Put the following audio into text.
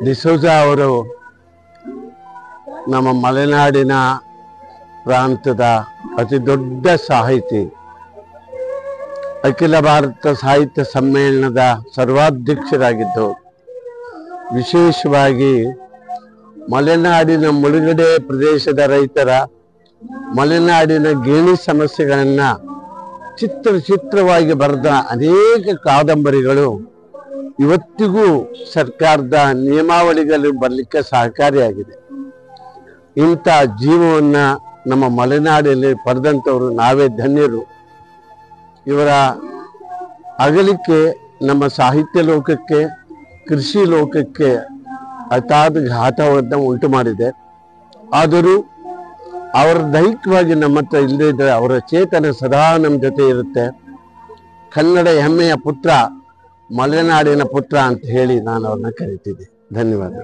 ಡಿಸೋಜ ಅವರು ನಮ್ಮ ಮಲೆನಾಡಿನ ಪ್ರಾಂತದ ಅತಿ ದೊಡ್ಡ ಸಾಹಿತಿ, ಅಖಿಲ ಭಾರತ ಸಾಹಿತ್ಯ ಸಮ್ಮೇಳನದ ಸರ್ವಾಧ್ಯಕ್ಷರಾಗಿದ್ದು, ವಿಶೇಷವಾಗಿ ಮಲೆನಾಡಿನ ಮುಳುಗಡೆ ಪ್ರದೇಶದ ರೈತರ ಮಲೆನಾಡಿನ ಗೇಣಿ ಸಮಸ್ಯೆಗಳನ್ನು ಚಿತ್ರವಾಗಿ ಬರೆದ ಅನೇಕ ಕಾದಂಬರಿಗಳು ಇವತ್ತಿಗೂ ಸರ್ಕಾರದ ನಿಯಮಾವಳಿಗಳು ಬರಲಿಕ್ಕೆ ಸಹಕಾರಿಯಾಗಿದೆ. ಇಂಥ ಜೀವವನ್ನು ನಮ್ಮ ಮಲೆನಾಡಿನಲ್ಲಿ ಪಡೆದಂಥವರು ನಾವೇ ಧನ್ಯರು. ಇವರ ಅಗಲಿಕೆ ನಮ್ಮ ಸಾಹಿತ್ಯ ಲೋಕಕ್ಕೆ, ಕೃಷಿ ಲೋಕಕ್ಕೆ ಅತಾದ ಘಾತವನ್ನು ಉಂಟು ಮಾಡಿದೆ. ಆದರೂ ಅವರ ದೈಹಿಕವಾಗಿ ನಮ್ಮ ಹತ್ರ ಇಲ್ಲದೇ ಇದ್ದರೆ ಅವರ ಚೇತನ ಸದಾ ನಮ್ಮ ಜೊತೆ ಇರುತ್ತೆ. ಕನ್ನಡ ಹೆಮ್ಮೆಯ ಪುತ್ರ, ಮಲೆನಾಡಿನ ಪುತ್ರ ಅಂತ ಹೇಳಿ ನಾನು ಅವ್ರನ್ನ ಕರೀತಿದ್ದೆ. ಧನ್ಯವಾದ.